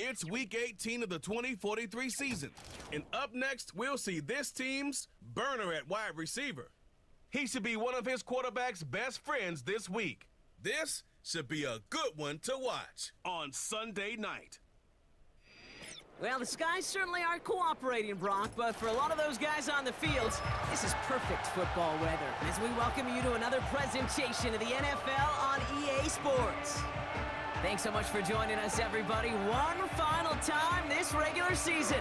It's Week 18 of the 2043 season. And up next, we'll see this team's burner at wide receiver. He should be one of his quarterback's best friends this week. This should be a good one to watch on Sunday night. Well, the skies certainly aren't cooperating, Brock, but for a lot of those guys on the fields, this is perfect football weather as we welcome you to another presentation of the NFL on EA Sports. Thanks so much for joining us, everybody. One final time this regular season.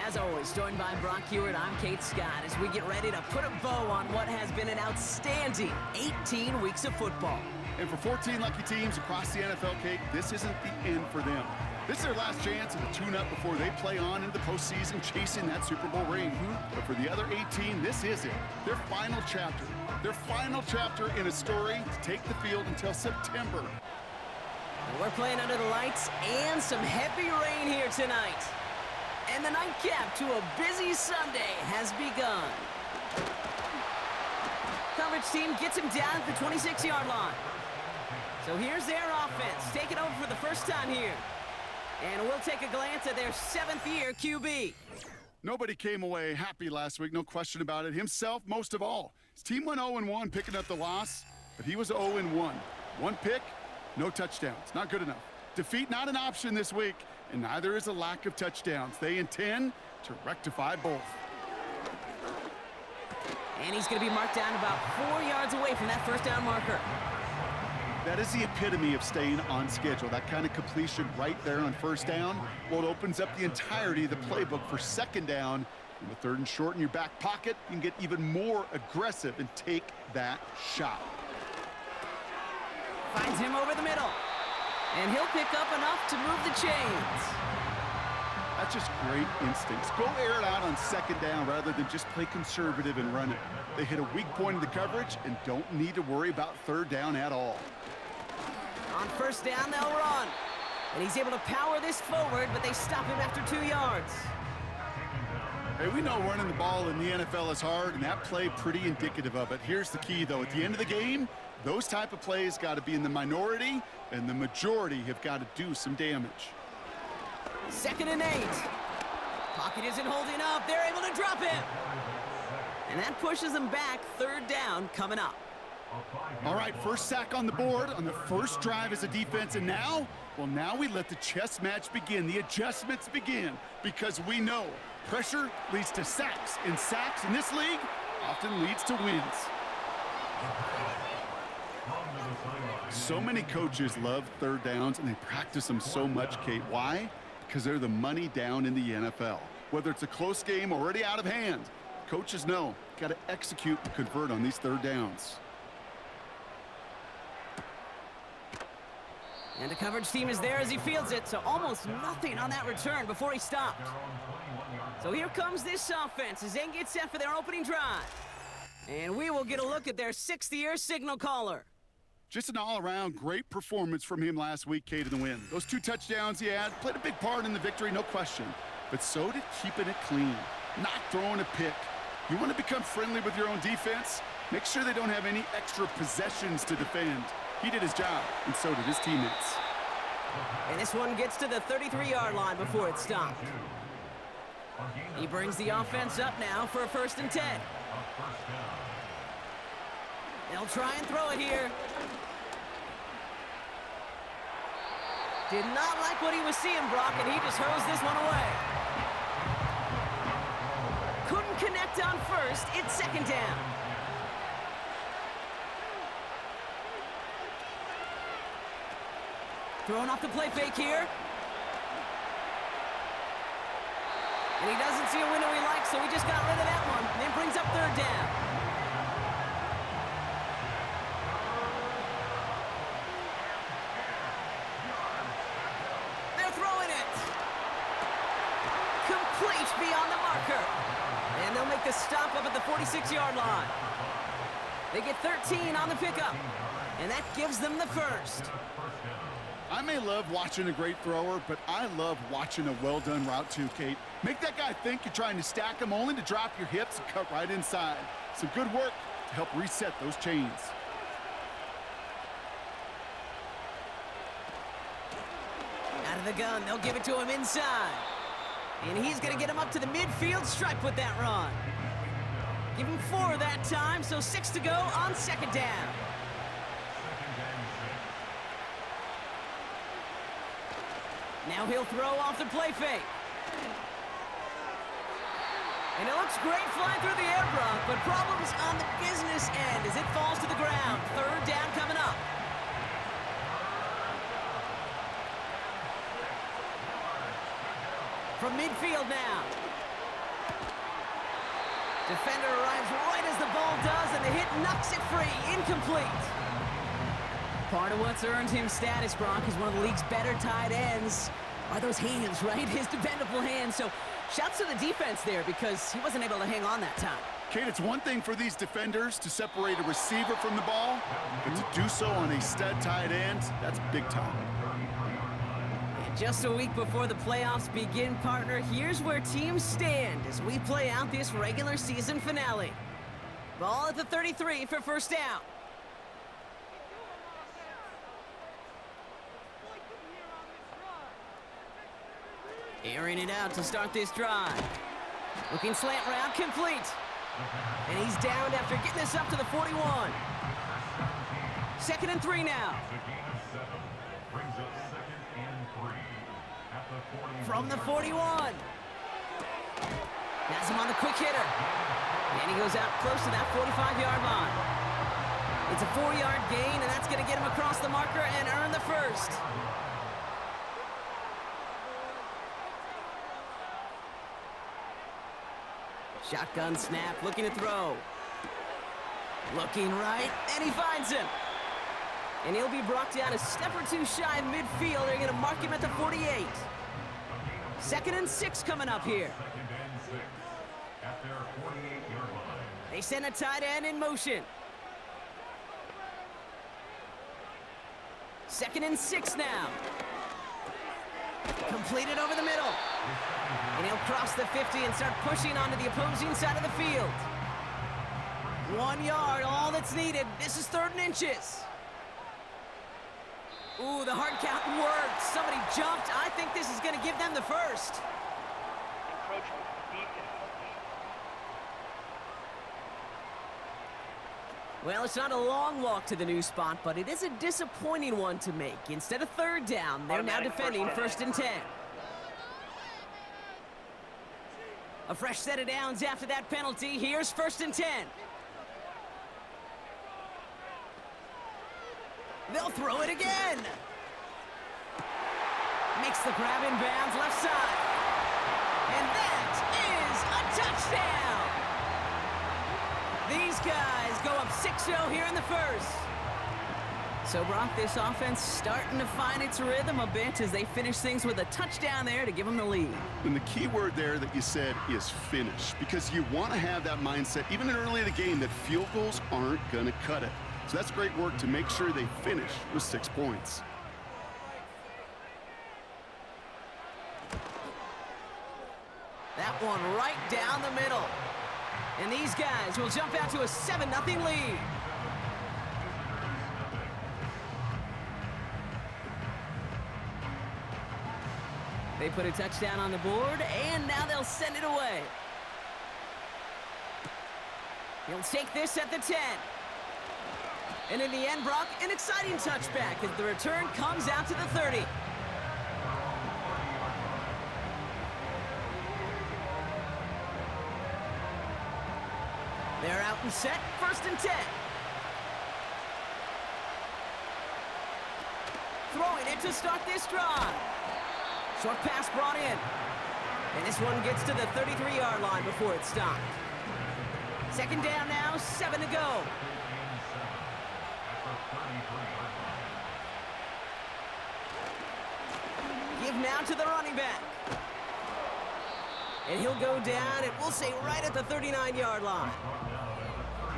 As always, joined by Brock Hewitt, I'm Kate Scott as we get ready to put a bow on what has been an outstanding 18 weeks of football. And for 14 lucky teams across the NFL, Kate, this isn't the end for them. This is their last chance at a tune-up before they play on into the postseason chasing that Super Bowl ring. But for the other 18, this is it. Their final chapter. Their final chapter in a story to take the field until September. And we're playing under the lights and some heavy rain here tonight. And the nightcap to a busy Sunday has begun. Coverage team gets him down at the 26-yard line. So here's their offense, taking over for the first time here. And we'll take a glance at their seventh-year QB. Nobody came away happy last week, no question about it. Himself, most of all. His team went 0-1, picking up the loss, but he was 0-1. One pick, no touchdowns. Not good enough. Defeat not an option this week, and neither is a lack of touchdowns. They intend to rectify both. And he's going to be marked down about 4 yards away from that first down marker. That is the epitome of staying on schedule. That kind of completion right there on first down. Well, it opens up the entirety of the playbook for second down. And with third and short in your back pocket, you can get even more aggressive and take that shot. Finds him over the middle. And he'll pick up enough to move the chains. That's just great instincts. Go air it out on second down rather than just play conservative and run it. They hit a weak point in the coverage and don't need to worry about third down at all. On first down, they'll run. And he's able to power this forward, but they stop him after 2 yards. Hey, we know running the ball in the NFL is hard, and that play pretty indicative of it. Here's the key, though. At the end of the game, those type of plays got to be in the minority, and the majority have got to do some damage. 2nd and 8. Pocket isn't holding up. They're able to drop him. And that pushes them back. Third down coming up. All right, first sack on the board on the first drive as a defense, and now, well, now we let the chess match begin, the adjustments begin, because we know pressure leads to sacks, and sacks in this league often leads to wins. So many coaches love third downs, and they practice them so much, Kate. Why? Because they're the money down in the NFL. Whether it's a close game already out of hand, coaches know, got to execute and convert on these third downs. And the coverage team is there as he fields it, so almost nothing on that return before he stopped. So here comes this offense as they get set for their opening drive. And we will get a look at their 6th-year signal caller. Just an all-around great performance from him last week, Kate, in the win. Those 2 touchdowns he had played a big part in the victory, no question. But so did keeping it clean, not throwing a pick. You want to become friendly with your own defense? Make sure they don't have any extra possessions to defend. He did his job, and so did his teammates. And this one gets to the 33-yard line before it's stopped. He brings the offense up now for a 1st and 10. They'll try and throw it here. Did not like what he was seeing, Brock, and he just hurls this one away. Couldn't connect on first. It's 2nd down. Throwing off the play fake here. And he doesn't see a window he likes, so he just got rid of that one. And then brings up 3rd down. They're throwing it. Complete beyond the marker. And they'll make the stop up at the 46-yard line. They get 13 on the pickup. And that gives them the first. I may love watching a great thrower, but I love watching a well-done route too, Kate. Make that guy think you're trying to stack him only to drop your hips and cut right inside. Some good work to help reset those chains. Out of the gun. They'll give it to him inside. And he's going to get him up to the midfield stripe with that run. Give him 4 that time, so 6 to go on second down. Now he'll throw off the play fake. And it looks great flying through the air, Brock, but problems on the business end as it falls to the ground. Third down coming up. From midfield now. Defender arrives right as the ball does, and the hit knocks it free. Incomplete. Part of what's earned him status, Brock, is one of the league's better tight ends. Are those hands, right? His dependable hands. So shouts to the defense there because he wasn't able to hang on that time. Kate, it's one thing for these defenders to separate a receiver from the ball, but to do so on a stud tight end, that's big time. And just a week before the playoffs begin, partner, here's where teams stand as we play out this regular season finale. Ball at the 33 for first down. Airing it out to start this drive. Looking slant route, complete. And he's downed after getting this up to the 41. 2nd and 3 now. From the 41. Has him on the quick hitter. And he goes out close to that 45-yard line. It's a 4-yard gain, and that's going to get him across the marker and earn the first. Shotgun snap, looking to throw. Looking right, and he finds him. And he'll be brought down a step or two shy of midfield. They're going to mark him at the 48. 2nd and 6 coming up here. They send a tight end in motion. 2nd and 6 now. Completed over the middle. And he'll cross the 50 and start pushing onto the opposing side of the field. 1 yard, all that's needed. This is 3rd and inches. Ooh, the hard count worked. Somebody jumped. I think this is going to give them the first. Well, it's not a long walk to the new spot, but it is a disappointing one to make. Instead of 3rd down, they're now defending 1st and 10. A fresh set of downs after that penalty. Here's 1st and 10. They'll throw it again. Makes the grab in bounds left side. And that is a touchdown. These guys go up 6-0 here in the first. So, Brock, this offense starting to find its rhythm a bit as they finish things with a touchdown there to give them the lead. And the key word there that you said is finish, because you want to have that mindset, even early in the game, that field goals aren't going to cut it. So that's great work to make sure they finish with 6 points. That one right down the middle. And these guys will jump out to a 7-0 lead. They put a touchdown on the board, and now they'll send it away. He'll take this at the 10. And in the end, Brock, an exciting touchback as the return comes out to the 30. They're out and set, 1st and 10. Throwing it to start this drive. Short pass brought in. And this one gets to the 33-yard line before it's stopped. 2nd down now, 7 to go. Give now to the running back. And he'll go down, and we'll say right at the 39-yard line.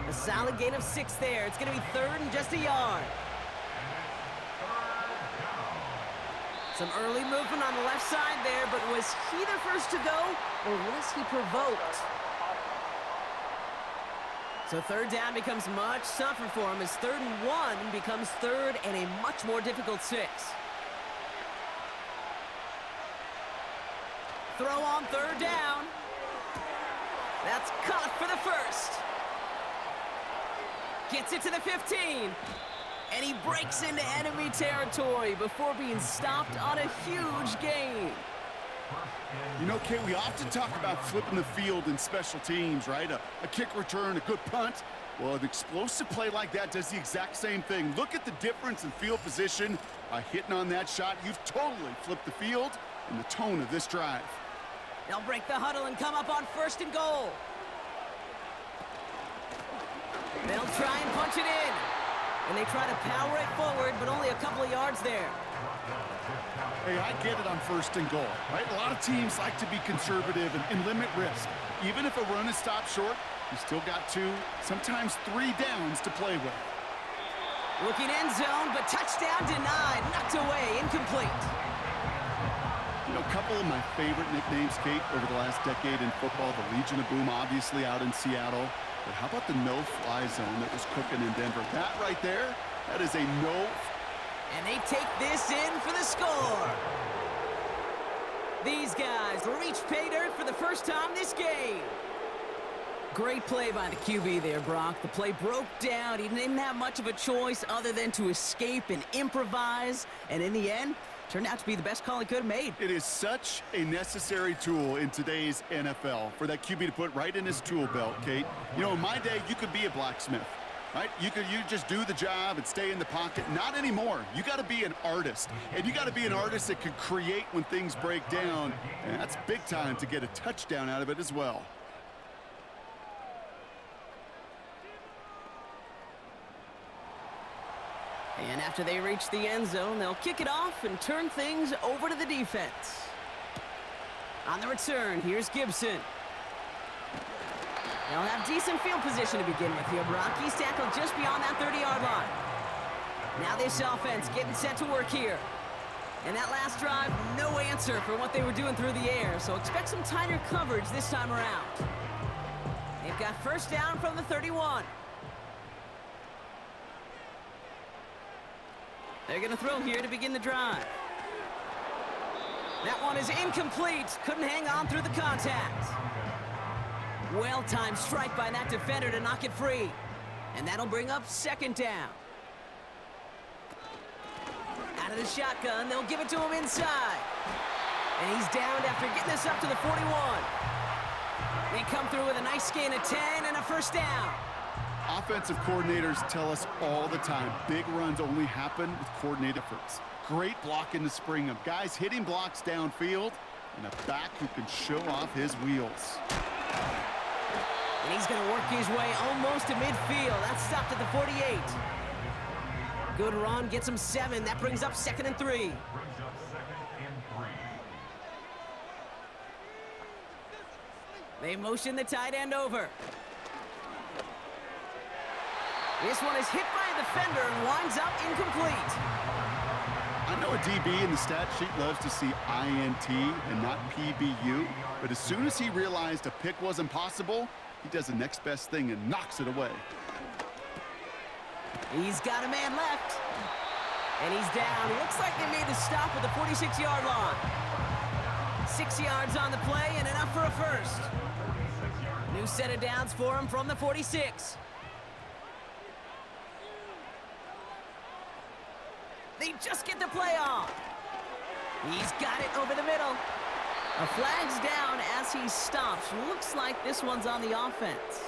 A solid gain of 6 there. It's going to be 3rd and just a yard. Some early movement on the left side there, but was he the first to go, or was he provoked? So 3rd down becomes much tougher for him as 3rd and 1 becomes 3rd and a much more difficult 6. throw on third down. That's caught for the first. Gets it to the 15. And he breaks into enemy territory before being stopped on a huge gain. You know, Kate, we often talk about flipping the field in special teams, right? A kick return, a good punt. Well, an explosive play like that does the exact same thing. Look at the difference in field position. By hitting on that shot, you've totally flipped the field and the tone of this drive. They'll break the huddle and come up on 1st and goal. They'll try and punch it in. And they try to power it forward, but only a couple of yards there. Hey, I get it on 1st and goal, right? A lot of teams like to be conservative and limit risk. Even if a run is stopped short, you still got 2, sometimes 3 downs to play with. Looking end zone, but touchdown denied. Knocked away, incomplete. You know, a couple of my favorite nicknames, Kate, over the last decade in football. The Legion of Boom, obviously, out in Seattle. But how about the no-fly zone that was cooking in Denver? That right there, that is a no. And they take this in for the score. These guys reach pay dirt for the first time this game. Great play by the QB there, Brock. The play broke down. He didn't have much of a choice other than to escape and improvise. And in the end, turned out to be the best call he could have made. It is such a necessary tool in today's NFL for that QB to put right in his tool belt, Kate. You know, in my day, you could be a blacksmith, right? You just do the job and stay in the pocket. Not anymore. You got to be an artist. And you got to be an artist that can create when things break down. And that's big time to get a touchdown out of it as well. And after they reach the end zone, they'll kick it off and turn things over to the defense. On the return, here's Gibson. They'll have decent field position to begin with here, Brock. He's tackled just beyond that 30-yard line. Now this offense getting set to work here. And that last drive, no answer for what they were doing through the air, so expect some tighter coverage this time around. They've got 1st down from the 31. They're going to throw here to begin the drive. That one is incomplete. Couldn't hang on through the contact. Well-timed strike by that defender to knock it free. And that'll bring up 2nd down. Out of the shotgun, they'll give it to him inside. And he's downed after getting this up to the 41. They come through with a nice gain of 10 and a 1st down. Offensive coordinators tell us all the time, big runs only happen with coordinated efforts. Great block in the spring of guys hitting blocks downfield and a back who can show off his wheels. And he's going to work his way almost to midfield. That's stopped at the 48. Good run, gets him 7. That brings up 2nd and 3. They motion the tight end over. This one is hit by a defender and winds up incomplete. I know a DB in the stat sheet loves to see INT and not PBU, but as soon as he realized a pick wasn't possible, he does the next best thing and knocks it away. He's got a man left. And he's down. Looks like they made the stop at the 46-yard line. 6 yards on the play and enough for a 1st. New set of downs for him from the 46. They just get the play off. He's got it over the middle. A flag's down as he stops. Looks like this one's on the offense.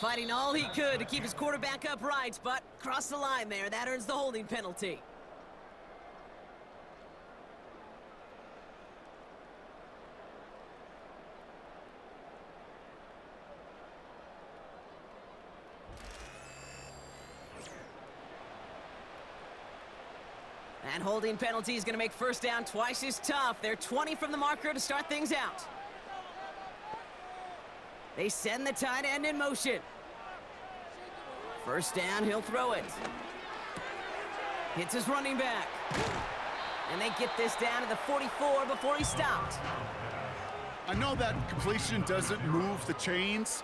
Fighting all he could to keep his quarterback upright, but crossed the line there. That earns the holding penalty. And holding penalty is going to make 1st down twice as tough. They're 20 from the marker to start things out. They send the tight end in motion. 1st down, he'll throw it. Hits his running back. And they get this down to the 44 before he stopped. I know that completion doesn't move the chains,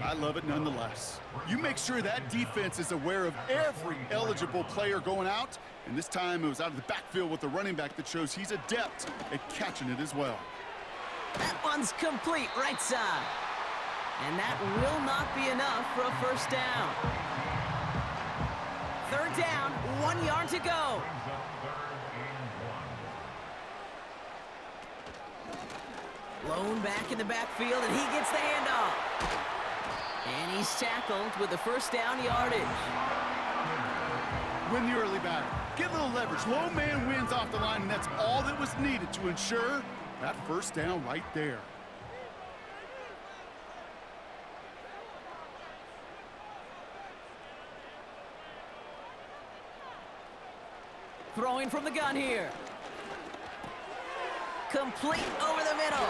I love it nonetheless. You make sure that defense is aware of every eligible player going out, and this time it was out of the backfield with a running back that shows he's adept at catching it as well. That one's complete right side. And that will not be enough for a first down. Third down, 1 yard to go. Lone back in the backfield, and he gets the handoff. And he's tackled with the first down yardage. Win the early battle. Get a little leverage. Low man wins off the line, and that's all that was needed to ensure that first down right there. Throwing from the gun here. Complete over the middle.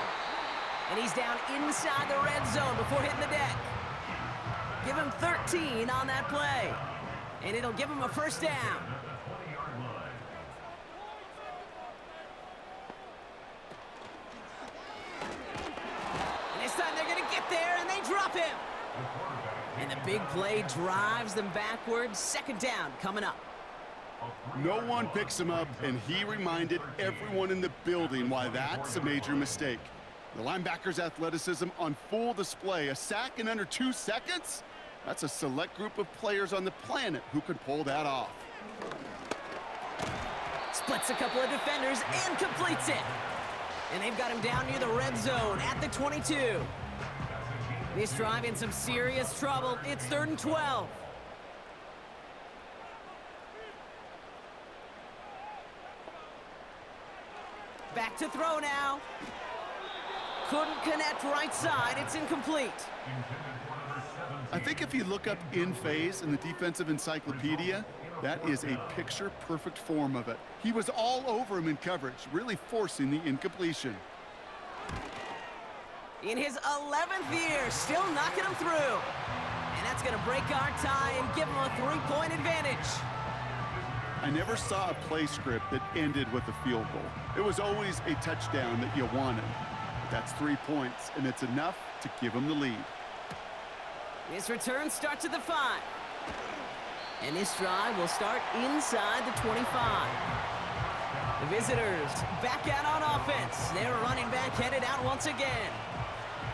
And he's down inside the red zone before hitting the deck. Give him 13 on that play. And it'll give him a first down. And this time they're going to get there, and they drop him. And the big play drives them backwards. Second down coming up. No one picks him up, and he reminded everyone in the building why that's a major mistake. The linebacker's athleticism on full display. A sack in under 2 seconds? That's a select group of players on the planet who could pull that off. Splits a couple of defenders and completes it. And they've got him down near the red zone at the 22. This drive in some serious trouble. It's 3rd and 12. Back to throw now. Couldn't connect right side. It's incomplete. I think if you look up in phase in the defensive encyclopedia, that is a picture-perfect form of it. He was all over him in coverage, really forcing the incompletion. In his 11th year, still knocking him through. And that's going to break our tie and give him a 3-point advantage. I never saw a play script that ended with a field goal. It was always a touchdown that you wanted. But that's 3 points, and it's enough to give him the lead. This return starts at the 5. And this drive will start inside the 25. The visitors back out on offense. Their running back headed out once again.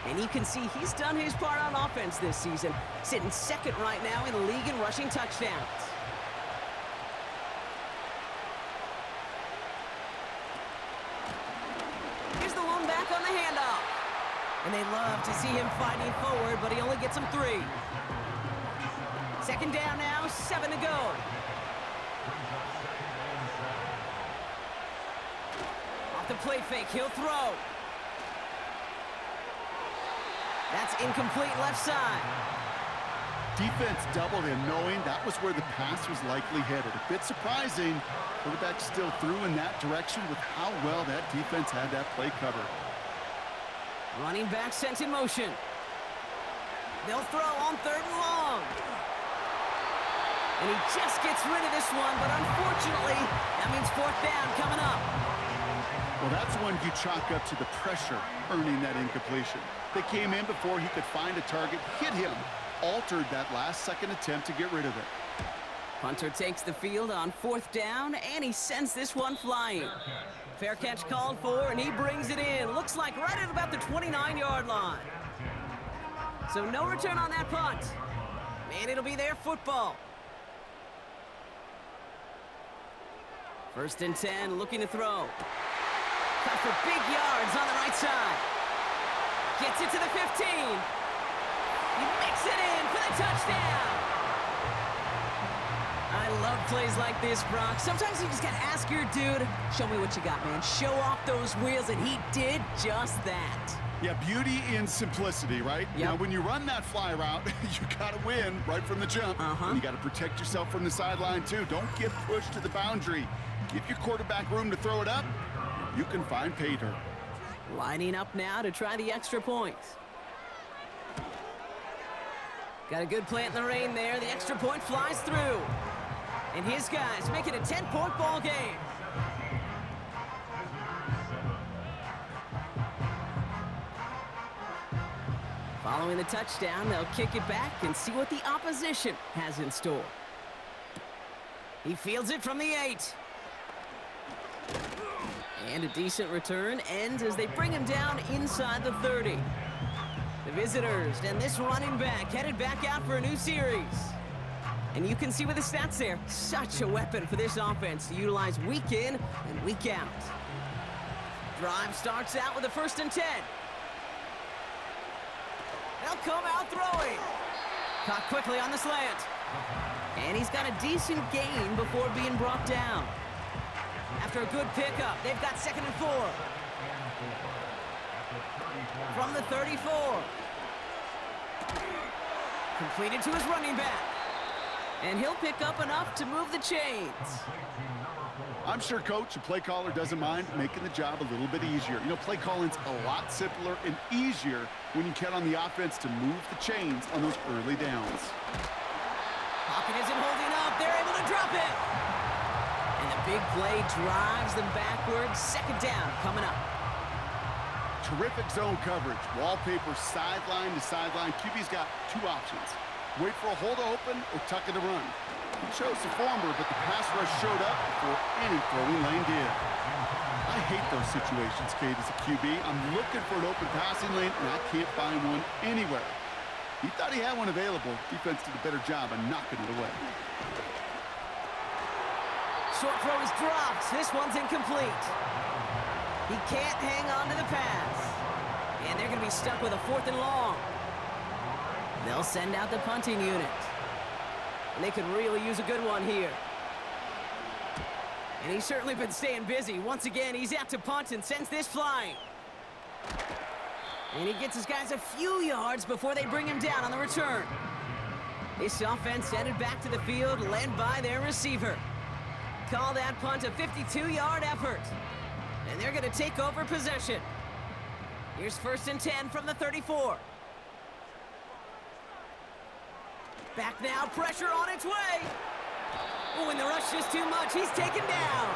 And you can see he's done his part on offense this season, sitting second right now in the league in rushing touchdowns. Here's the lone back on the handoff. And they love to see him fighting forward, but he only gets them 3. Second down now, 7 to go. Off the play fake, he'll throw. That's incomplete left side. Defense doubled him, knowing that was where the pass was likely headed. A bit surprising, quarterback still threw in that direction with how well that defense had that play covered. Running back sent in motion. They'll throw on 3rd and long. And he just gets rid of this one, but unfortunately, that means 4th down coming up. Well, that's one you chalk up to the pressure earning that incompletion. They came in before he could find a target, hit him, altered that last-second attempt to get rid of it. Punter takes the field on 4th down, and he sends this one flying. Fair catch called for, and he brings it in. Looks like right at about the 29-yard line. So no return on that punt. And it'll be their football. 1st and 10, looking to throw. Cut for big yards on the right side. Gets it to the 15. He makes it in for the touchdown. I love plays like this, Brock. Sometimes you just gotta ask your dude, show me what you got, man. Show off those wheels, and he did just that. Yeah, beauty in simplicity, right? Yep. Now, when you run that fly route, you gotta win right from the jump. And you gotta protect yourself from the sideline, too. Don't get pushed to the boundary. Give your quarterback room to throw it up. You can find pay dirt. Lining up now to try the extra point. Got a good plant in the rain there. The extra point flies through. And his guys make it a 10-point ball game. Following the touchdown, they'll kick it back and see what the opposition has in store. He fields it from the 8. And a decent return ends as they bring him down inside the 30. The visitors and this running back headed back out for a new series. And you can see with the stats there, such a weapon for this offense to utilize week in and week out. Drive starts out with a 1st and 10. They'll come out throwing. Caught quickly on the slant. And he's got a decent gain before being brought down. After a good pickup, they've got 2nd and 4. From the 34. Completed to his running back. And he'll pick up enough to move the chains. I'm sure coach and play caller doesn't mind making the job a little bit easier. You know, play calling's a lot simpler and easier when you count on the offense to move the chains on those early downs. Pocket isn't holding up. They're able to drop it. And the big play drives them backwards. 2nd down coming up. Terrific zone coverage. Wallpaper sideline to sideline. QB's got 2 options. Wait for a hole to open or tuck it to run. He chose the former, but the pass rush showed up before any throwing lane did. I hate those situations, Kate, as a QB. I'm looking for an open passing lane, and I can't find one anywhere. He thought he had one available. Defense did a better job of knocking it away. Short throw is dropped. This one's incomplete. He can't hang on to the pass. And they're going to be stuck with a 4th and long. They'll send out the punting unit. And they could really use a good one here. And he's certainly been staying busy. Once again, he's out to punt and sends this flying. And he gets his guys a few yards before they bring him down on the return. This offense headed back to the field, led by their receiver. Call that punt a 52-yard effort. And they're going to take over possession. Here's 1st and 10 from the 34. Back now, pressure on its way. Oh, and the rush is too much. He's taken down.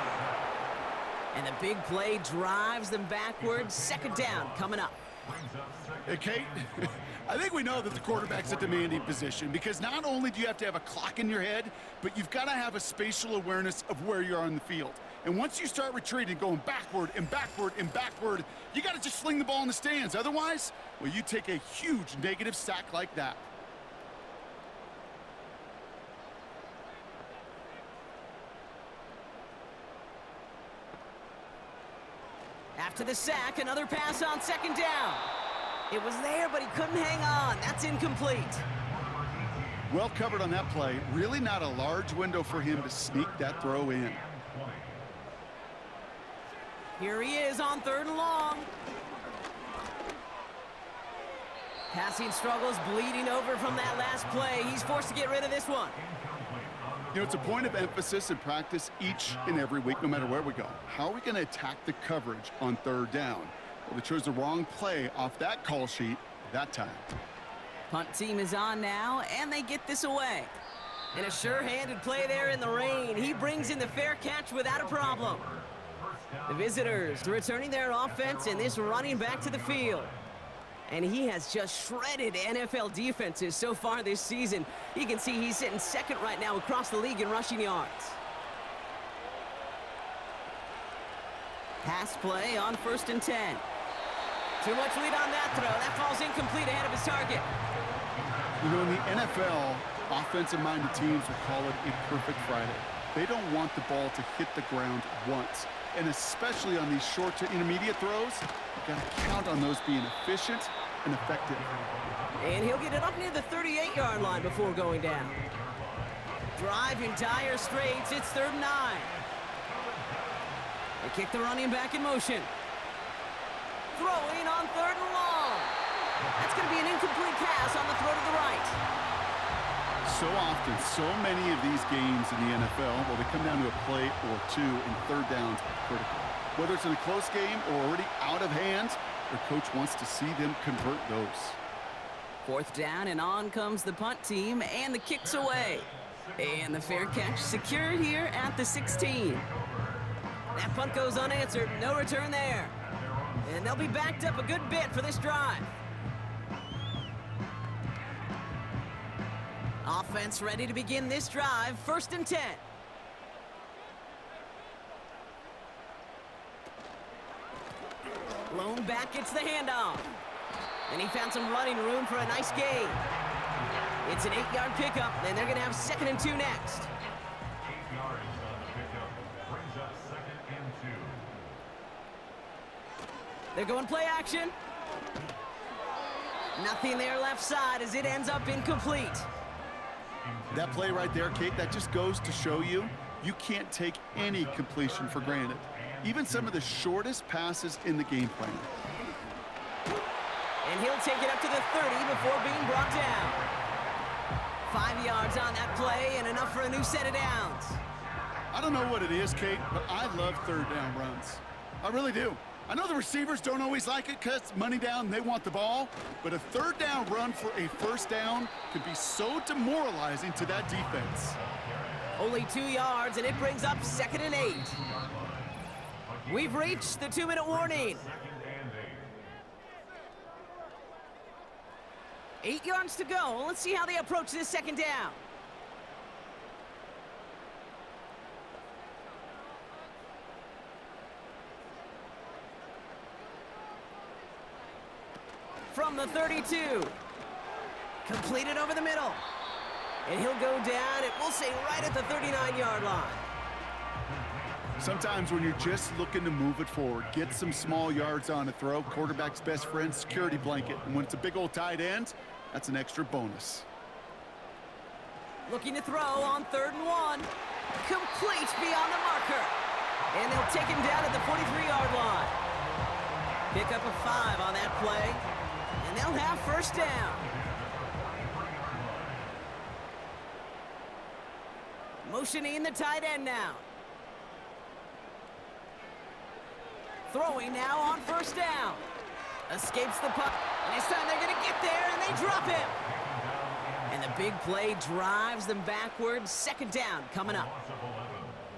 And the big play drives them backwards. 2nd down coming up. Hey, Kate, I think we know that the quarterback's a demanding position because not only do you have to have a clock in your head, but you've got to have a spatial awareness of where you are on the field. And once you start retreating, going backward and backward and backward, you got to just fling the ball in the stands. Otherwise, well, you take a huge negative sack like that. After the sack, another pass on 2nd down. It was there, but he couldn't hang on. That's incomplete. Well covered on that play. Really not a large window for him to sneak that throw in. Here he is on 3rd and long. Passing struggles bleeding over from that last play. He's forced to get rid of this one. You know, it's a point of emphasis in practice each and every week, no matter where we go. How are we going to attack the coverage on 3rd down? Well, they chose the wrong play off that call sheet that time. Punt team is on now, and they get this away. And a sure-handed play there in the rain. He brings in the fair catch without a problem. The visitors returning their offense and this running back to the field. And he has just shredded NFL defenses so far this season. You can see he's sitting 2nd right now across the league in rushing yards. Pass play on 1st and 10. Too much lead on that throw. That falls incomplete ahead of his target. You know, in the NFL, offensive-minded teams will call it a perfect Friday. They don't want the ball to hit the ground once. And especially on these short to intermediate throws, you've got to count on those being efficient and effective. And he'll get it up near the 38-yard line before going down. Driving dire straits, it's 3rd and 9. They kick the running back in motion. Throwing on 3rd and long. That's going to be an incomplete pass on the throw to the right. So often, so many of these games in the NFL, well, they come down to a play or two, and 3rd downs are critical. Whether it's in a close game or already out of hand, their coach wants to see them convert those. 4th down, and on comes the punt team, and the kick's away. And the fair catch secured here at the 16. That punt goes unanswered. No return there. And they'll be backed up a good bit for this drive. Offense ready to begin this drive. 1st and 10. Lone back gets the handoff. And he found some running room for a nice gain. It's an 8-yard pickup, and they're going to have 2nd and 2 next. 8 yards on the pickup. Brings up 2nd and 2. They're going play action. Nothing there left side as it ends up incomplete. That play right there, Kate, that just goes to show you can't take any completion for granted. Even some of the shortest passes in the game plan. And he'll take it up to the 30 before being brought down. 5 yards on that play and enough for a new set of downs. I don't know what it is, Kate, but I love 3rd down runs. I really do. I know the receivers don't always like it because it's money down and they want the ball, but a 3rd down run for a 1st down can be so demoralizing to that defense. Only 2 yards, and it brings up 2nd and 8. We've reached the 2-minute warning. 8 yards to go. Let's see how they approach this 2nd down. From the 32. Completed over the middle. And he'll go down, and we'll say right at the 39-yard line. Sometimes when you're just looking to move it forward, get some small yards on a throw, quarterback's best friend, security blanket. And when it's a big old tight end, that's an extra bonus. Looking to throw on 3rd and 1. Complete beyond the marker. And they'll take him down at the 43-yard line. Pick up a 5 on that play. And they'll have 1st down. Motioning the tight end now. Throwing now on 1st down. Escapes the puck. And this time they're going to get there, and they drop him. And the big play drives them backwards. 2nd down coming up.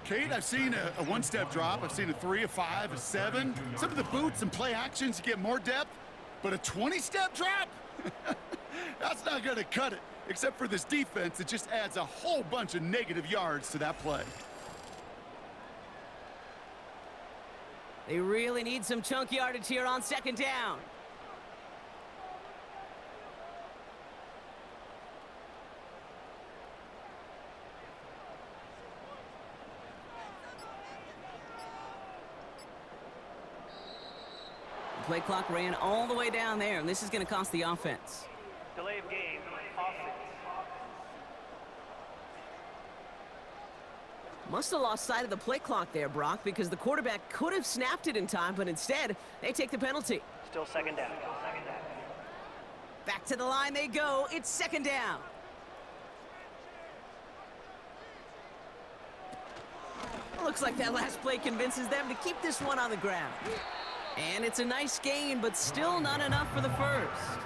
Kate, I've seen a 1-step drop. I've seen a 3, a 5, a 7. Some of the boots and play actions get more depth, but a 20-step drop? That's not going to cut it. Except for this defense, it just adds a whole bunch of negative yards to that play. They really need some chunk yardage here on 2nd down. The play clock ran all the way down there, and this is going to cost the offense. Delay of game, offense. Must have lost sight of the play clock there, Brock, because the quarterback could have snapped it in time, but instead, they take the penalty. Still 2nd down. Back to the line they go. It's 2nd down. Looks like that last play convinces them to keep this one on the ground. And it's a nice gain, but still not enough for the 1st.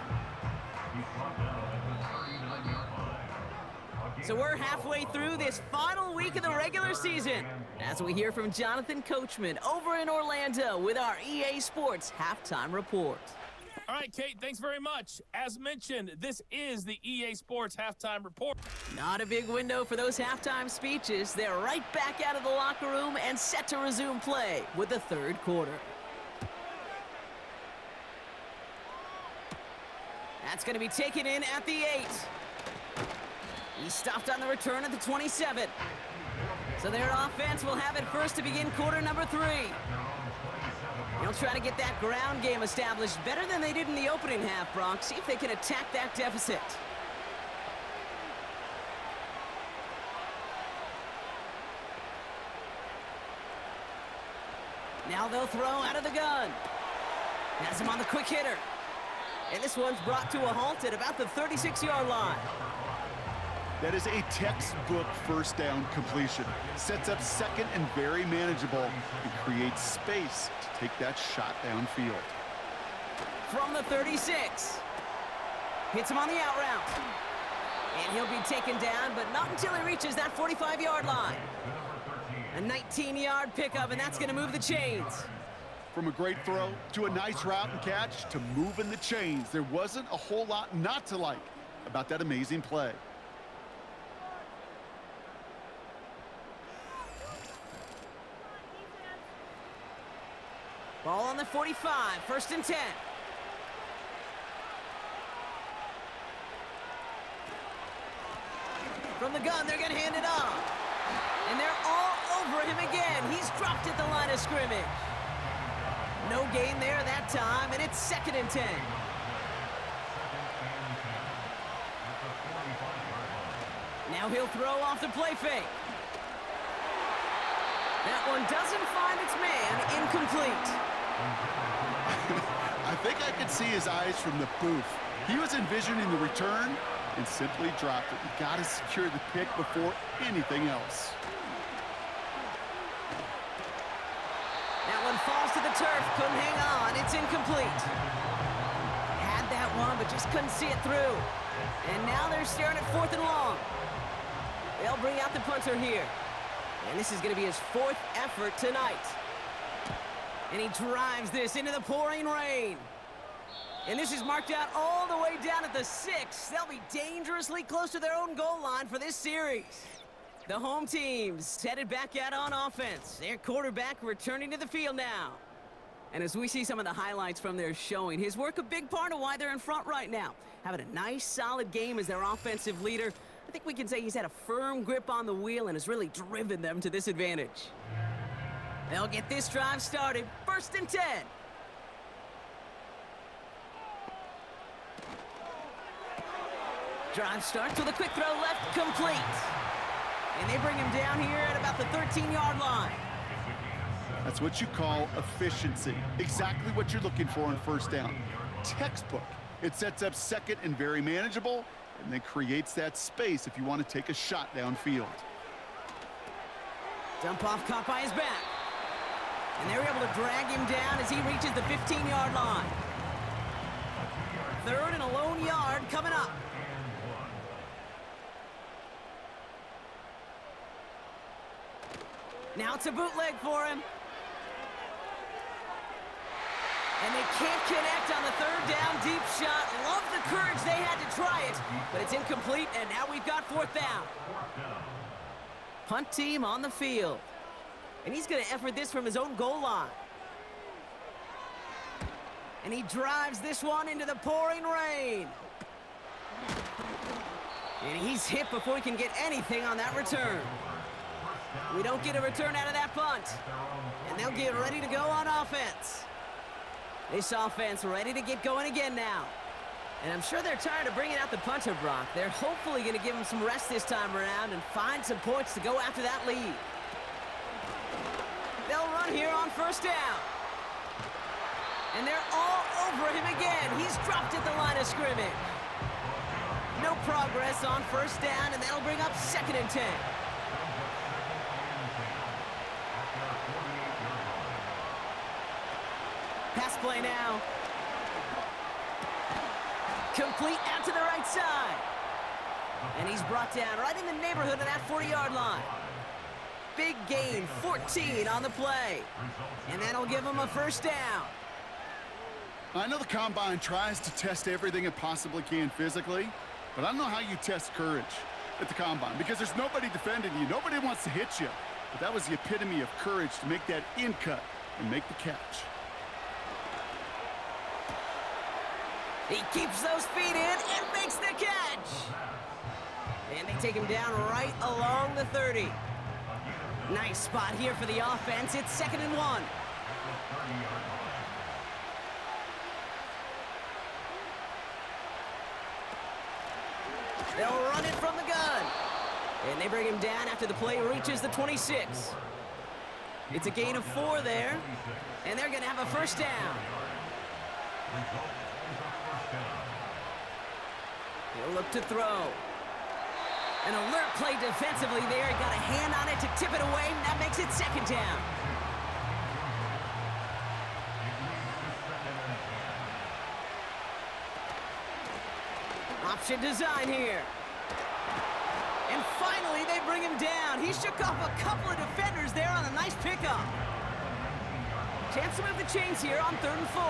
So we're halfway through this final week of the regular season as we hear from Jonathan Coachman over in Orlando with our EA Sports Halftime Report. All right, Kate, thanks very much. As mentioned, this is the EA Sports Halftime Report. Not a big window for those halftime speeches. They're right back out of the locker room and set to resume play with the 3rd quarter. That's going to be taken in at the 8. He stopped on the return at the 27. So their offense will have it first to begin quarter number 3. They'll try to get that ground game established better than they did in the opening half, Brock. See if they can attack that deficit. Now they'll throw out of the gun. Has him on the quick hitter. And this one's brought to a halt at about the 36-yard line. That is a textbook 1st down completion. Sets up 2nd and very manageable and creates space to take that shot downfield. From the 36. Hits him on the out route. And he'll be taken down, but not until he reaches that 45-yard line. A 19-yard pickup, and that's going to move the chains. From a great throw to a nice route and catch to moving the chains, there wasn't a whole lot not to like about that amazing play. Ball on the 45, 1st and 10. From the gun, they're going to hand it off. And they're all over him again. He's dropped at the line of scrimmage. No gain there that time, and it's 2nd and 10. Now he'll throw off the play fake. That one doesn't find its man, incomplete. I think I could see his eyes from the booth. He was envisioning the return and simply dropped it. You got to secure the pick before anything else. That one falls to the turf, couldn't hang on, it's incomplete. Had that one, but just couldn't see it through. And now they're staring at 4th and long. They'll bring out the punter here. And this is going to be his 4th effort tonight. And he drives this into the pouring rain. And this is marked out all the way down at the 6. They'll be dangerously close to their own goal line for this series. The home team's headed back out on offense. Their quarterback returning to the field now. And as we see some of the highlights from their showing, his work a big part of why they're in front right now. Having a nice, solid game as their offensive leader. I think we can say he's had a firm grip on the wheel and has really driven them to this advantage. They'll get this drive started. 1st and 10. Drive starts with a quick throw left, complete. And they bring him down here at about the 13-yard line. That's what you call efficiency. Exactly what you're looking for on 1st down. Textbook. It sets up 2nd and very manageable, and then creates that space if you want to take a shot downfield. Dump off caught by his back. And they're able to drag him down as he reaches the 15-yard line. 3rd and a lone yard coming up. Now it's a bootleg for him. And they can't connect on the 3rd down deep shot. Love the courage they had to try it, but it's incomplete, and now we've got 4th down. Punt team on the field. And he's going to effort this from his own goal line. And he drives this one into the pouring rain. And he's hit before he can get anything on that return. We don't get a return out of that punt. And they'll get ready to go on offense. This offense ready to get going again now. And I'm sure they're tired of bringing out the punter, Brock. They're hopefully going to give him some rest this time around and find some points to go after that lead. They'll run here on 1st down. And they're all over him again. He's dropped at the line of scrimmage. No progress on 1st down, and that'll bring up 2nd and 10. Pass play now. Complete out to the right side. And he's brought down right in the neighborhood of that 40-yard line. Big gain, 14 on the play. And that'll give him a 1st down. I know the Combine tries to test everything it possibly can physically, but I don't know how you test courage at the Combine because there's nobody defending you. Nobody wants to hit you. But that was the epitome of courage to make that in cut and make the catch. He keeps those feet in and makes the catch. And they take him down right along the 30. Nice spot here for the offense. It's 2nd and 1. They'll run it from the gun. And they bring him down after the play reaches the 26. It's a gain of 4 there. And they're going to have a 1st down. He'll look to throw. An alert play defensively there. He got a hand on it to tip it away, and that makes it 2nd down. Option design here. And finally, they bring him down. He shook off a couple of defenders there on a nice pickup. Chance to move the chains here on 3rd and 4.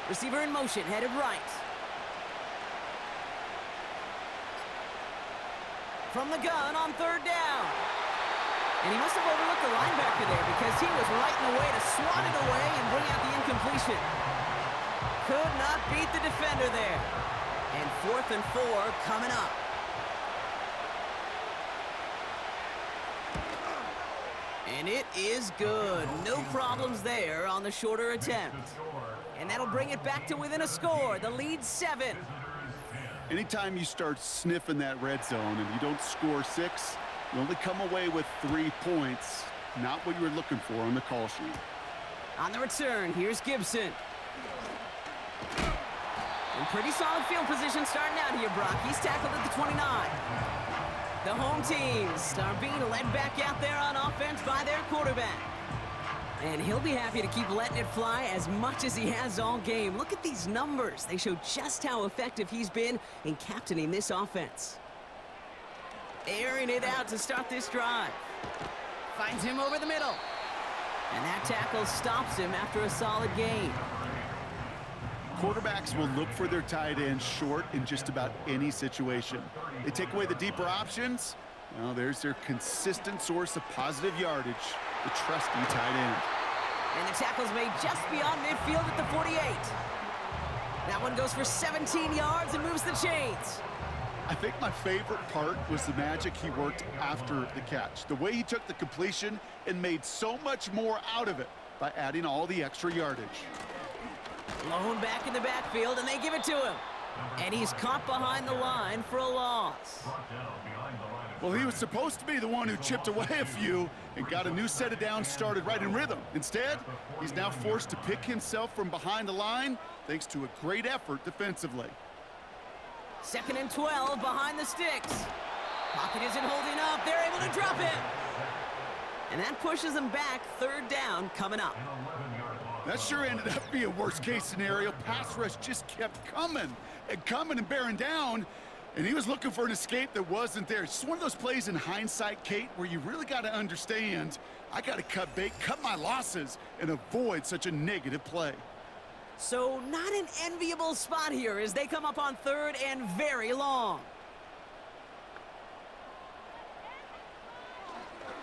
Receiver in motion, headed right. From the gun on 3rd down. And he must have overlooked the linebacker there because he was right in the way to swat it away and bring out the incompletion. Could not beat the defender there. And 4th and 4 coming up. And it is good. No problems there on the shorter attempt. And that'll bring it back to within a score. The lead's 7. Anytime you start sniffing that red zone and you don't score 6, you only come away with 3 points. Not what you were looking for on the call sheet. On the return, here's Gibson. In pretty solid field position starting out here, Brock. He's tackled at the 29. The home teams are being led back out there on offense by their quarterback. And he'll be happy to keep letting it fly as much as he has all game. Look at these numbers. They show just how effective he's been in captaining this offense. Airing it out to start this drive. Finds him over the middle. And that tackle stops him after a solid gain. Quarterbacks will look for their tight end short in just about any situation. They take away the deeper options. Well, there's their consistent source of positive yardage, the trusty tight end. And the tackle's made just beyond midfield at the 48. That one goes for 17 yards and moves the chains. I think my favorite part was the magic he worked after the catch. The way he took the completion and made so much more out of it by adding all the extra yardage. Blown back in the backfield, and they give it to him. And he's caught behind the line for a loss. Well, he was supposed to be the one who chipped away a few and got a new set of downs started right in rhythm. Instead, he's now forced to pick himself from behind the line thanks to a great effort defensively. 2nd and 12 behind the sticks. Pocket isn't holding up. They're able to drop it. And that pushes them back. 3rd down coming up. That sure ended up being a worst-case scenario. Pass rush just kept coming and bearing down, and he was looking for an escape that wasn't there. It's just one of those plays in hindsight, Kate, where you really got to understand, I got to cut bait, cut my losses, and avoid such a negative play. So not an enviable spot here as they come up on 3rd and very long.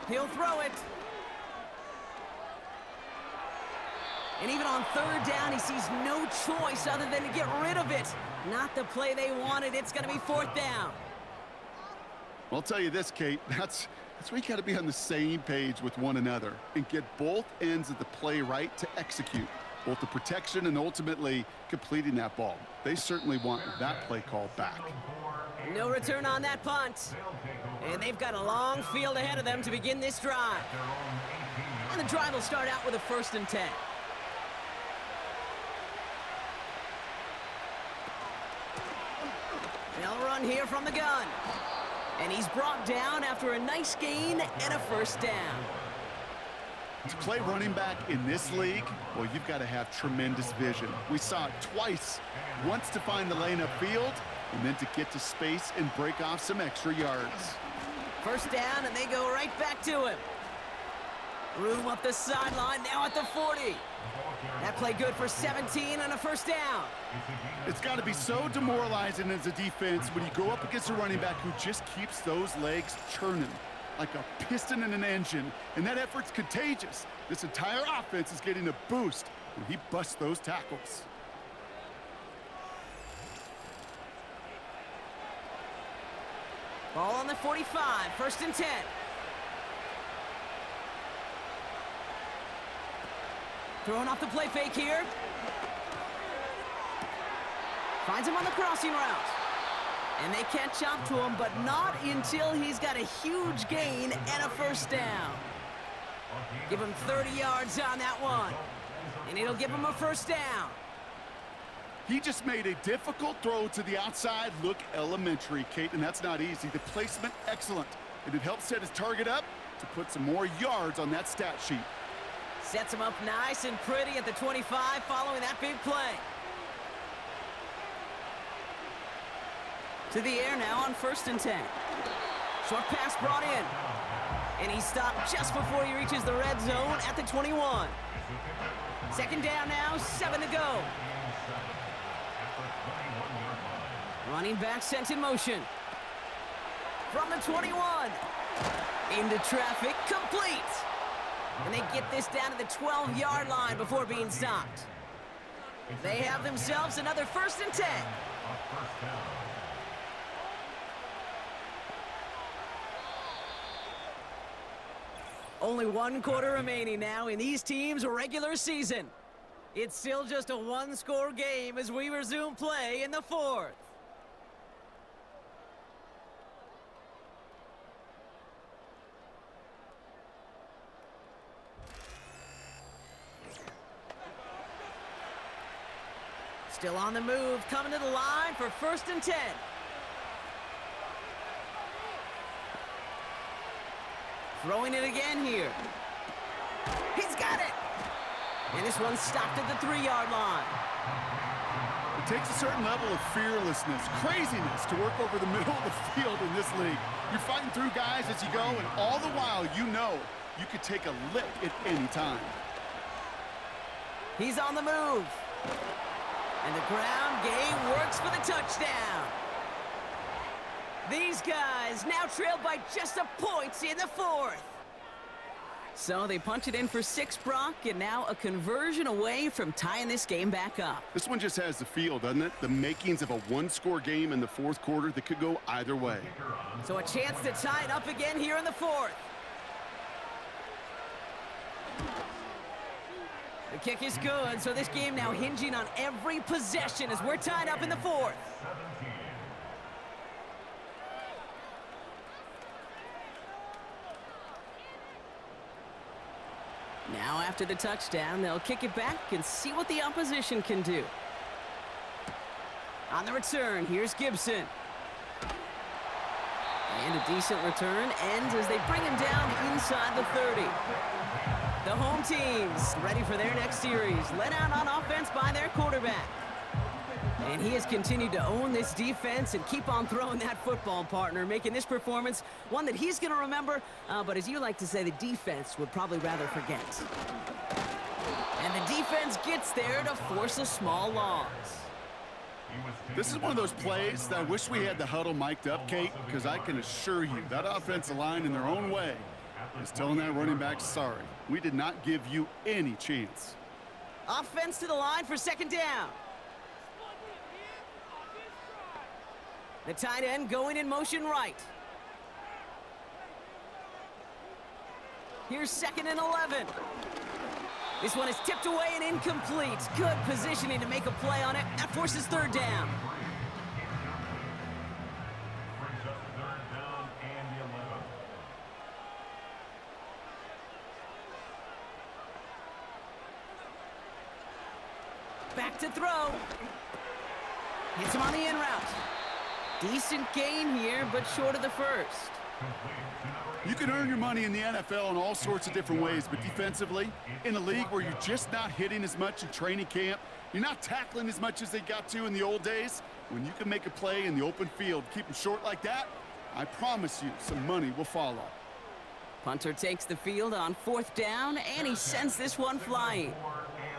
He'll throw it. And even on 3rd down, he sees no choice other than to get rid of it. Not the play they wanted. It's going to be 4th down. Well, I'll tell you this, Kate, that's where you got to be on the same page with one another and get both ends of the play right to execute, both the protection and ultimately completing that ball. They certainly want that play call back. No return on that punt. And they've got a long field ahead of them to begin this drive. And the drive will start out with a 1st and 10. They'll run here from the gun. And he's brought down after a nice gain and a 1st down. To play running back in this league, well, you've got to have tremendous vision. We saw it twice. Once to find the lane upfield, and then to get to space and break off some extra yards. 1st down, and they go right back to him. Room up the sideline, now at the 40. That play good for 17 and a 1st down. It's got to be so demoralizing as a defense when you go up against a running back who just keeps those legs churning like a piston in an engine, and that effort's contagious. This entire offense is getting a boost when he busts those tackles. Ball on the 45, 1st and 10. Throwing off the play fake here. Finds him on the crossing route. And they catch up to him, but not until he's got a huge gain and a 1st down. Give him 30 yards on that one. And it'll give him a 1st down. He just made a difficult throw to the outside look elementary, Kate, and that's not easy. The placement, excellent. And it helped set his target up to put some more yards on that stat sheet. Sets him up nice and pretty at the 25 following that big play. To the air now on 1st and 10. Short pass brought in. And he stopped just before he reaches the red zone at the 21. 2nd down now, 7 to go. Running back sent in motion. From the 21. Into traffic, complete. And they get this down to the 12-yard line before being stopped. They have themselves another 1st and 10. Only 1 quarter remaining now in these teams' regular season. It's still just a 1-score game as we resume play in the 4th. Still on the move, coming to the line for 1st and 10. Throwing it again here. He's got it! And this one's stopped at the 3-yard line. It takes a certain level of fearlessness, craziness to work over the middle of the field in this league. You're fighting through guys as you go, and all the while you know you could take a lick at any time. He's on the move. And the ground game works for the touchdown. These guys now trailed by just a point in the 4th. So they punch it in for 6, Brock, and now a conversion away from tying this game back up. This one just has the feel, doesn't it? The makings of a 1-score game in the 4th quarter that could go either way. So a chance to tie it up again here in the 4th. The kick is good, so this game now hinging on every possession as we're tied up in the 4th. Now after the touchdown, they'll kick it back and see what the opposition can do. On the return, here's Gibson. And a decent return ends as they bring him down inside the 30. The home team's ready for their next series, led out on offense by their quarterback. And he has continued to own this defense and keep on throwing that football, partner, making this performance one that he's going to remember, but as you like to say, the defense would probably rather forget. And the defense gets there to force a small loss. This is one of those plays that I wish we had the huddle mic'd up, Kate, because I can assure you that offensive line in their own way is telling that running back, sorry, we did not give you any chance. Offense to the line for 2nd down. The tight end going in motion right. Here's 2nd and 11. This one is tipped away and incomplete. Good positioning to make a play on it. That forces 3rd down. Brings up 3rd down and the 11. Back to throw. Hits him on the in route. Decent gain here, but short of the 1st. You can earn your money in the NFL in all sorts of different ways, but defensively, in a league where you're just not hitting as much in training camp, you're not tackling as much as they got to in the old days, when you can make a play in the open field, keep them short like that, I promise you some money will follow. Punter takes the field on 4th down, and he sends this one flying.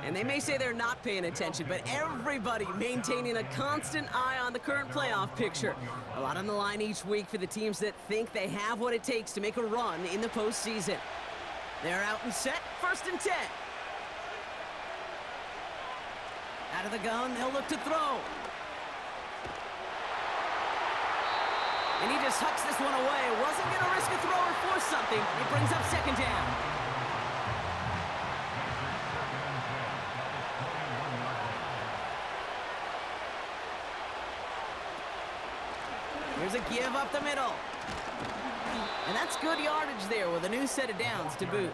And they may say they're not paying attention, but everybody maintaining a constant eye on the current playoff picture. A lot on the line each week for the teams that think they have what it takes to make a run in the postseason. They're out and set, 1st and 10. Out of the gun, they'll look to throw. And he just hucks this one away. Wasn't going to risk a throw or force something. It brings up 2nd down. Here's a give up the middle. And that's good yardage there with a new set of downs to boot.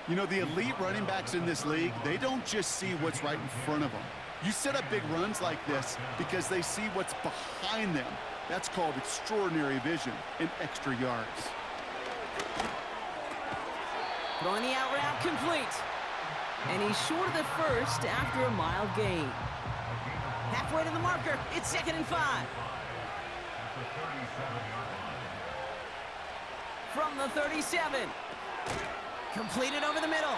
You know, the elite running backs in this league, they don't just see what's right in front of them. You set up big runs like this because they see what's behind them. That's called extraordinary vision and extra yards. Throwing the out route complete. And he's short of the 1st after a mild gain. Halfway to the marker, it's 2nd and 5. From the 37. Completed over the middle.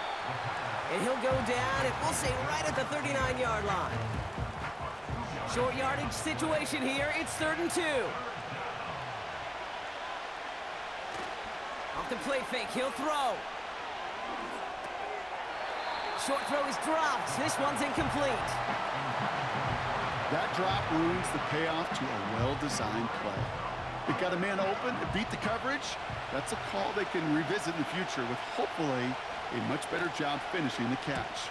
And he'll go down, and we'll say right at the 39-yard line. Short yardage situation here. It's 3rd and 2. Off the play fake, he'll throw. Short throw is dropped. This one's incomplete. That drop ruins the payoff to a well-designed play. It got a man open, it beat the coverage. That's a call they can revisit in the future with hopefully a much better job finishing the catch.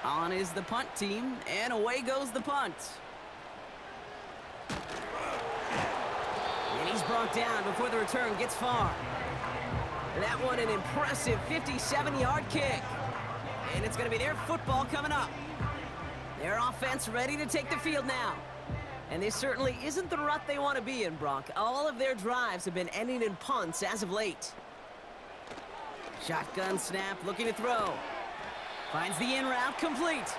On is the punt team, and away goes the punt. And he's brought down before the return gets far. That one an impressive 57-yard kick. And it's going to be their football coming up. Their offense ready to take the field now. And this certainly isn't the rut they want to be in, Brock. All of their drives have been ending in punts as of late. Shotgun snap, looking to throw. Finds the in route, complete.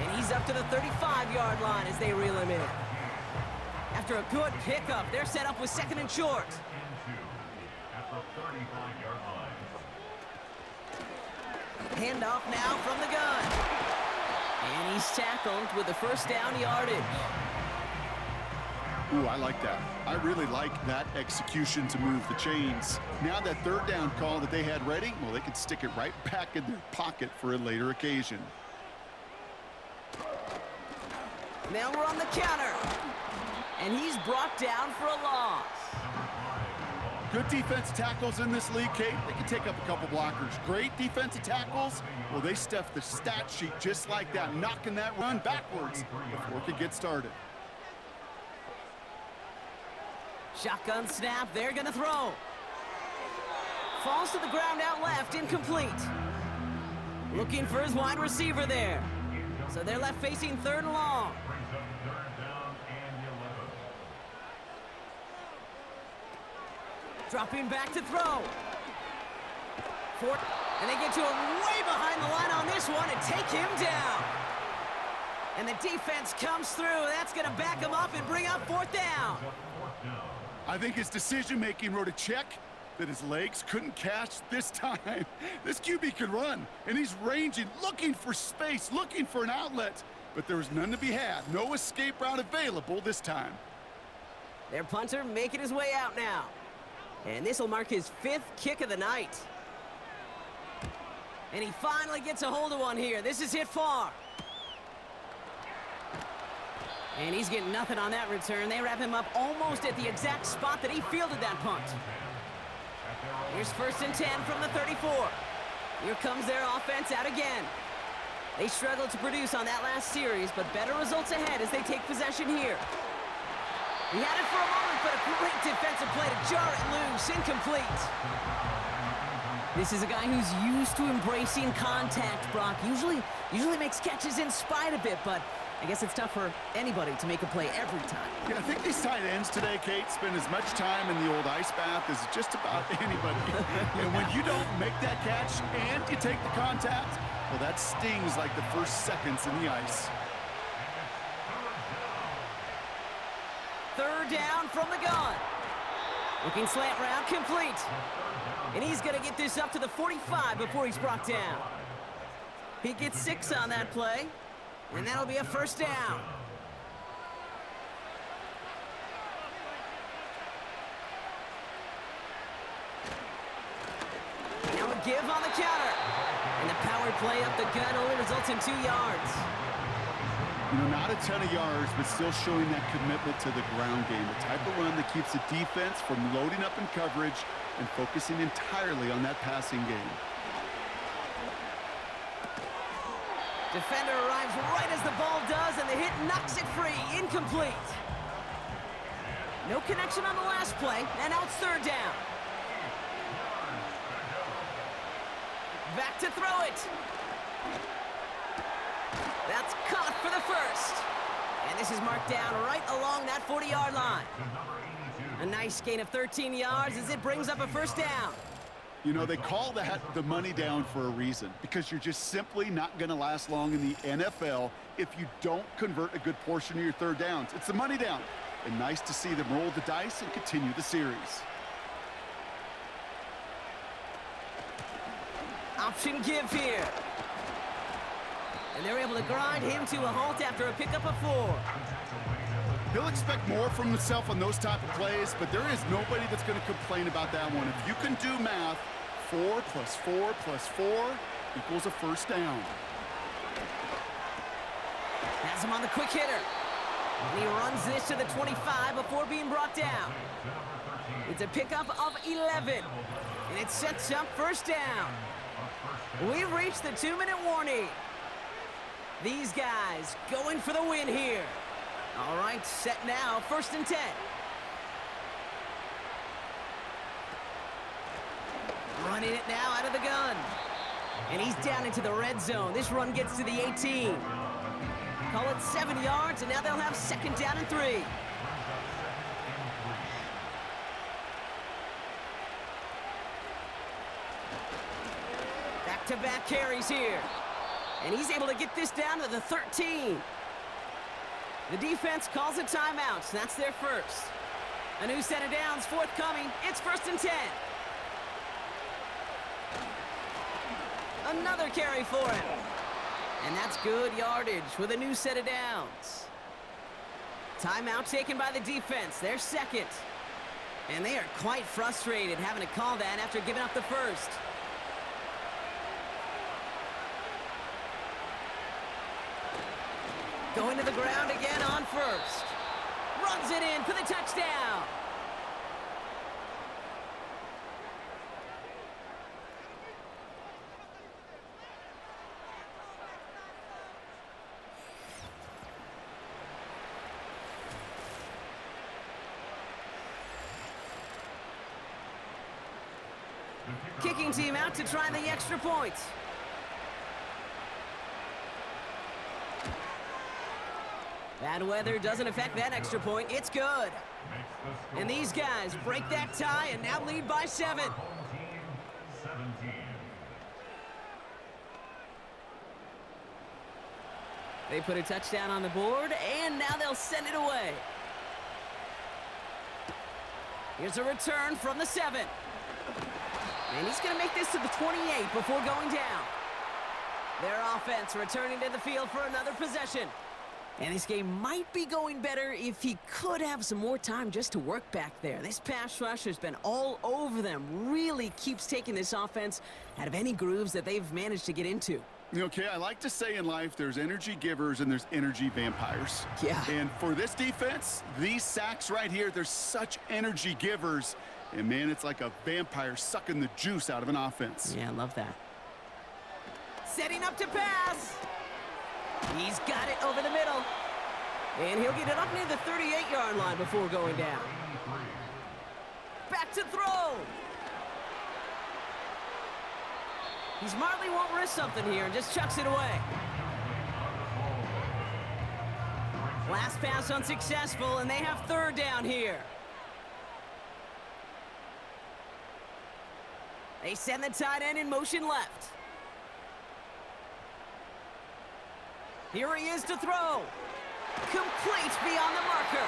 And he's up to the 35-yard line as they reel him in. After a good pickup, they're set up with second and short. At the 35-yard line. Handoff now from the gun. And he's tackled with the first down yardage. Ooh, I like that. I really like that execution to move the chains. Now that third down call that they had ready, well, they could stick it right back in their pocket for a later occasion. Now we're on the counter. And he's brought down for a loss. Good defensive tackles in this league, Kate. They can take up a couple blockers. Great defensive tackles. Well, they stuff the stat sheet just like that, knocking that run backwards before it could get started. Shotgun snap, they're gonna throw. Falls to the ground out left, incomplete. Looking for his wide receiver there. So they're left facing third and long. Brings up third down and 11. Dropping back to throw. Fourth, and they get to him way behind the line on this one and take him down. And the defense comes through. That's gonna back him up and bring up fourth down. I think his decision-making wrote a check that his legs couldn't catch this time. This QB can run, and he's ranging, looking for space, looking for an outlet. But there was none to be had. No escape route available this time. Their punter making his way out now. And this will mark his 5th kick of the night. And he finally gets a hold of one here. This is hit far. And he's getting nothing on that return. They wrap him up almost at the exact spot that he fielded that punt. Here's 1st and 10 from the 34. Here comes their offense out again. They struggled to produce on that last series, but better results ahead as they take possession here. He had it for a moment, but a great defensive play to jar it loose. Incomplete. This is a guy who's used to embracing contact, Brock. Usually makes catches in spite of it, but I guess it's tough for anybody to make a play every time. Yeah, I think these tight ends today, Kate, spend as much time in the old ice bath as just about anybody. And when you don't make that catch and you take the contact, well, that stings like the first seconds in the ice. Third down from the gun. Looking slant route, complete. And he's going to get this up to the 45 before he's brought down. He gets 6 on that play. And that'll be a first down. Now a give on the counter. And the power play up the gut only results in 2 yards. You know, not a ton of yards, but still showing that commitment to the ground game. The type of run that keeps the defense from loading up in coverage and focusing entirely on that passing game. Defender arrives right as the ball does, and the hit knocks it free. Incomplete. No connection on the last play, and now it's third down. Back to throw it. That's caught for the first. And this is marked down right along that 40-yard line. A nice gain of 13 yards as it brings up a first down. You know, they call that the money down for a reason, because you're just simply not going to last long in the NFL if you don't convert a good portion of your third downs. It's the money down. And nice to see them roll the dice and continue the series. Option give here. And they're able to grind him to a halt after a pickup of 4. He'll expect more from himself on those type of plays, but there is nobody that's going to complain about that one. If you can do math, 4 + 4 + 4 equals a first down. Has him on the quick hitter. And he runs this to the 25 before being brought down. It's a pickup of 11. And it sets up first down. We've reached the 2-minute warning. These guys going for the win here. All right, set now, 1st and 10. Running it now out of the gun. And he's down into the red zone. This run gets to the 18. Call it 7 yards, and now they'll have 2nd down and 3. Back-to-back carries here. And he's able to get this down to the 13. The defense calls a timeout, so that's their first. A new set of downs forthcoming. It's 1st and 10. Another carry for him. And that's good yardage with a new set of downs. Timeout taken by the defense. Their second. And they are quite frustrated having to call that after giving up the first. Going to the ground again on first. Runs it in for the touchdown. Kicking team out to try the extra point. Bad weather doesn't affect that extra point. It's good. And these guys break that tie and now lead by 7. They put a touchdown on the board, and now they'll send it away. Here's a return from the 7. And he's going to make this to the 28 before going down. Their offense returning to the field for another possession. And this game might be going better if he could have some more time just to work back there. This pass rush has been all over them. Really keeps taking this offense out of any grooves that they've managed to get into. Okay, I like to say in life there's energy givers and there's energy vampires. Yeah. And for this defense, these sacks right here, they're such energy givers. And, man, it's like a vampire sucking the juice out of an offense. Yeah, I love that. Setting up to pass. He's got it over the middle. And he'll get it up near the 38-yard line before going down. Back to throw. He smartly won't risk something here and just chucks it away. Last pass unsuccessful, and they have 3rd down here. They send the tight end in motion left. Here he is to throw. Complete beyond the marker.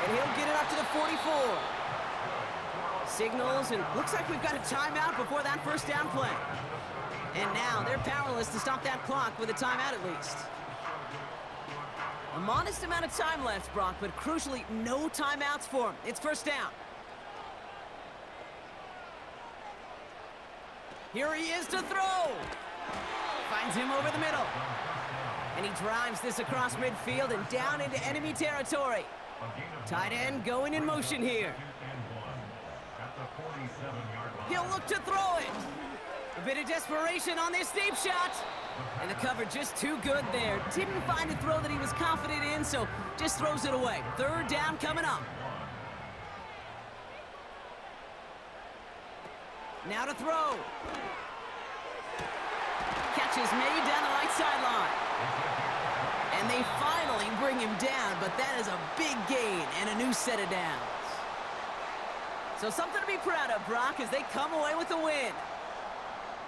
And he'll get it up to the 44. Signals, and looks like we've got a timeout before that 1st down play. And now they're powerless to stop that clock with a timeout at least. A modest amount of time left, Brock, but crucially, no timeouts for him. It's 1st down. Here he is to throw. Finds him over the middle. And he drives this across midfield and down into enemy territory. Tight end going in motion here. He'll look to throw it. A bit of desperation on this deep shot. And the cover just too good there. Didn't find a throw that he was confident in, so just throws it away. 3rd down coming up. Now to throw. Catch is made down the right sideline. And they finally bring him down, but that is a big gain and a new set of downs. So something to be proud of, Brock, as they come away with the win.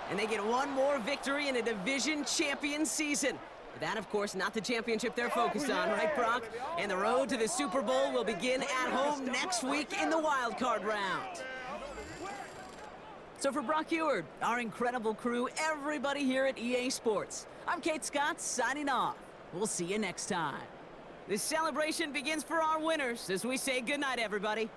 And they get one more victory in a division champion season. That, of course, not the championship they're focused on, right, Brock? And the road to the Super Bowl will begin at home next week in the wild card round. So for Brock Eward, our incredible crew, everybody here at EA Sports, I'm Kate Scott signing off. We'll see you next time. This celebration begins for our winners as we say goodnight, everybody.